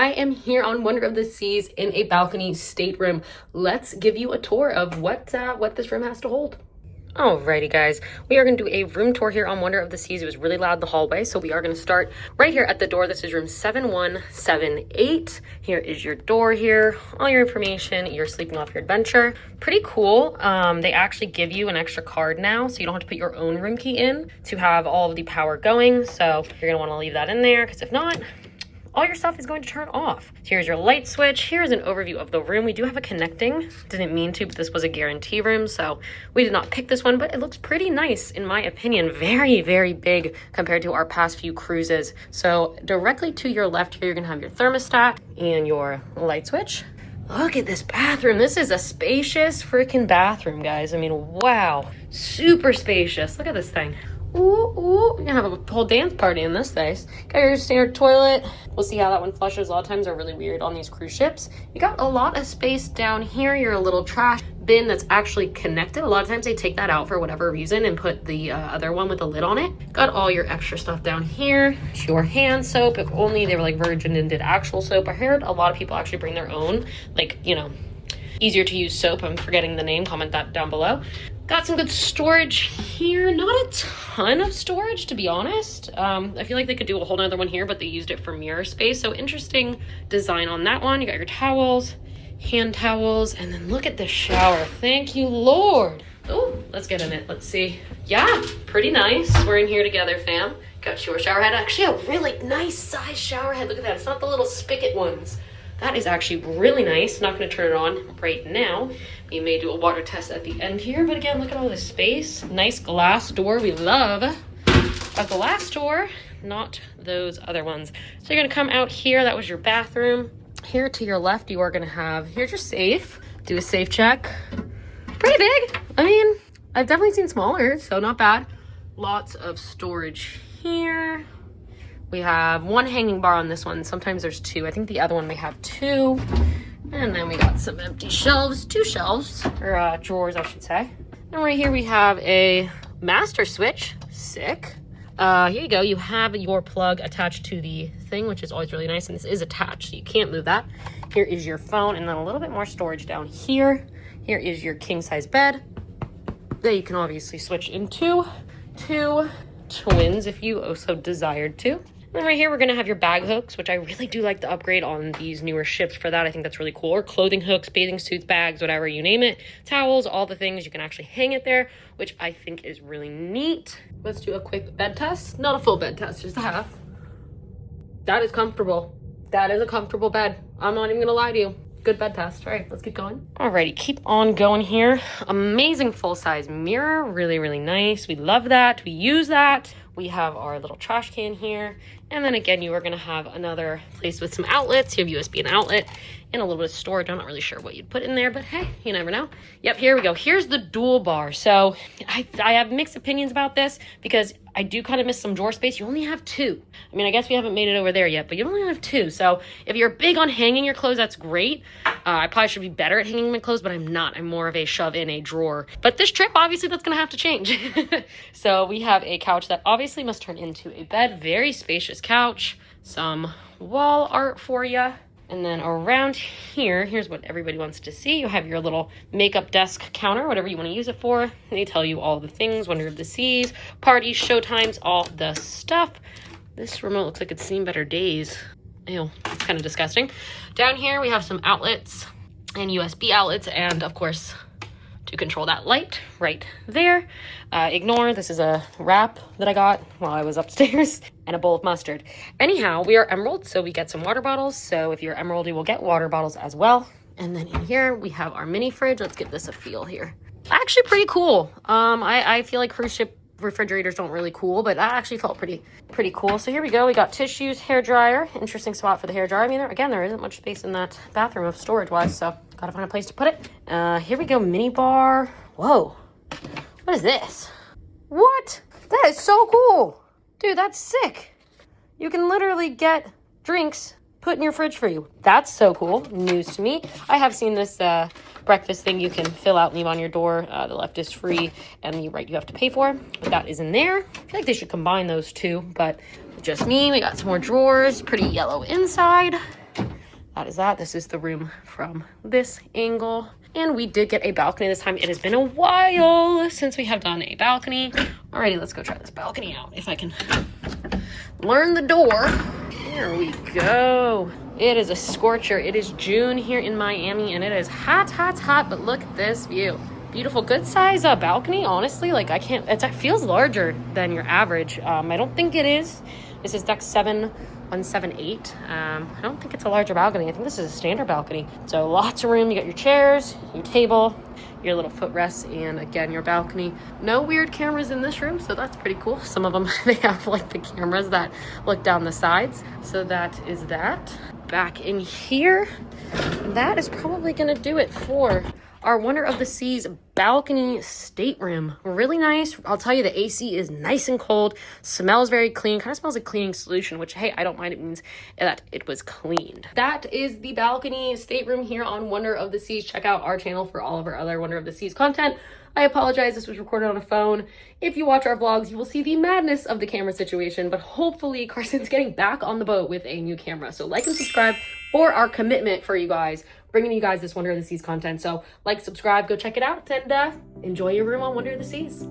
I am here on Wonder of the Seas in a balcony stateroom. Let's give you a tour of what this room has to hold. Alrighty guys, we are going to do a room tour here on Wonder of the Seas. It was really loud in the hallway, so we are going to start right here at the door. This is room 7178. Here is your door here, all your information. You're sleeping off your adventure. Pretty cool. They actually give you an extra card now, so you don't have to put your own room key in to have all of the power going. So you're going to want to leave that in there, because if not, all your stuff is going to turn off. Here's your light switch. Here's an overview of the room. We do have a connecting. Didn't mean to, but this was a guarantee room, so we did not pick this one, but it looks pretty nice in my opinion. Very, very big compared to our past few cruises. So directly to your left here, you're gonna have your thermostat and your light switch. Look at this bathroom. This is a spacious freaking bathroom, guys. I mean, wow, super spacious. Look at this thing. Ooh, ooh, you're gonna have a whole dance party in this place. Got your standard toilet. We'll see how that one flushes. A lot of times are really weird on these cruise ships. You got a lot of space down here. Your little trash bin that's actually connected. A lot of times they take that out for whatever reason and put the other one with the lid on it. Got all your extra stuff down here. Your hand soap, if only they were like virgin and did actual soap. I heard a lot of people actually bring their own, like, you know, easier to use soap. I'm forgetting the name, comment that down below. Got some good storage here. Not a ton of storage, to be honest. I feel like they could do a whole nother one here, but they used it for mirror space. So interesting design on that one. You got your towels, hand towels, and then look at the shower. Thank you, Lord. Oh, let's get in it. Let's see. Yeah, pretty nice. We're in here together, fam. Got your shower head. Actually, a really nice size shower head. Look at that. It's not the little spigot ones. That is actually really nice. Not going to turn it on right now. We may do a water test at the end here, but again, look at all this space. Nice glass door. We love a glass door, not those other ones. So you're going to come out here. That was your bathroom. Here to your left, you are going to have, here's your safe. Do a safe check. Pretty big. I mean, I've definitely seen smaller, so not bad. Lots of storage here. We have one hanging bar on this one. Sometimes there's two. I think the other one we have two. And then we got some empty shelves, two shelves, or drawers, I should say. And right here we have a master switch. Sick. Here you go. You have your plug attached to the thing, which is always really nice. And this is attached, so you can't move that. Here is your phone, and then a little bit more storage down here. Here is your king size bed that you can obviously switch into two twins if you so desired to. Then right here, we're going to have your bag hooks, which I really do like the upgrade on these newer ships for that. I think that's really cool. Or clothing hooks, bathing suits, bags, whatever, you name it. Towels, all the things. You can actually hang it there, which I think is really neat. Let's do a quick bed test. Not a full bed test, just a half. That is comfortable. That is a comfortable bed. I'm not even going to lie to you. Good bed test. All right, let's keep going. Alrighty, keep on going here. Amazing full-size mirror. Really, really nice. We love that. We use that. We have our little trash can here. And then again, you are going to have another place with some outlets. You have USB and outlet and a little bit of storage. I'm not really sure what you'd put in there, but hey, you never know. Yep, here we go. Here's the dual bar. So I have mixed opinions about this because I do kind of miss some drawer space. You only have two. I mean, I guess we haven't made it over there yet, but you only have two. So if you're big on hanging your clothes, that's great. I probably should be better at hanging my clothes, but I'm not. I'm more of a shove in a drawer. But this trip, obviously, that's going to have to change. So we have a couch that obviously must turn into a bed. Very spacious couch. Some wall art for you. And then around here, here's what everybody wants to see. You have your little makeup desk counter, whatever you want to use it for. They tell you all the things, Wonder of the Seas, parties, showtimes, all the stuff. This remote looks like it's seen better days. Ew, it's kind of disgusting. Down here, we have some outlets and USB outlets, and of course, to control that light right there. Ignore, this is a wrap that I got while I was upstairs, and a bowl of mustard. Anyhow, we are Emerald, so we get some water bottles. So if you're Emerald, you will get water bottles as well. And then in here, we have our mini fridge. Let's give this a feel here. Actually pretty cool. I feel like cruise ship refrigerators don't really cool, but that actually felt pretty cool. So here we go. We got tissues, hair dryer. Interesting spot for the hair dryer. I mean, there isn't much space in that bathroom of storage wise, so gotta find a place to put it. Here we go. Mini bar. Whoa. What is this? What? That is so cool. Dude, that's sick. You can literally get drinks put in your fridge for you. That's so cool. News to me. I have seen this breakfast thing you can fill out and leave on your door. The left is free and the right you have to pay for. But that is in there. I feel like they should combine those two, but just me. We got some more drawers. Pretty yellow inside. that is that. This is the room from this angle. And we did get a balcony this time. It has been a while since we have done a balcony. Alrighty, let's go try this balcony out. If I can learn the door. Here we go. It is a scorcher. It is June here in Miami and it is hot, hot, hot. But look at this view. Beautiful, good size balcony. Honestly, like it feels larger than your average. I don't think it is. This is deck 7178. I don't think it's a larger balcony. I think this is a standard balcony. So lots of room. You got your chairs, your table, your little footrests, and again, your balcony. No weird cameras in this room, so that's pretty cool. Some of them, they have like the cameras that look down the sides. So that is that. Back in here, that is probably gonna do it for our Wonder of the Seas balcony stateroom. Really nice. I'll tell you, the AC is nice and cold, smells very clean, kind of smells like cleaning solution, which, hey, I don't mind. It means that it was cleaned. That is the balcony stateroom here on Wonder of the Seas. Check out our channel for all of our other Wonder of the Seas content. I apologize, this was recorded on a phone. If you watch our vlogs, you will see the madness of the camera situation, but hopefully Carson's getting back on the boat with a new camera. So like and subscribe for our commitment for you guys, bringing you guys this Wonder of the Seas content. So like, subscribe, go check it out, and enjoy your room on Wonder of the Seas.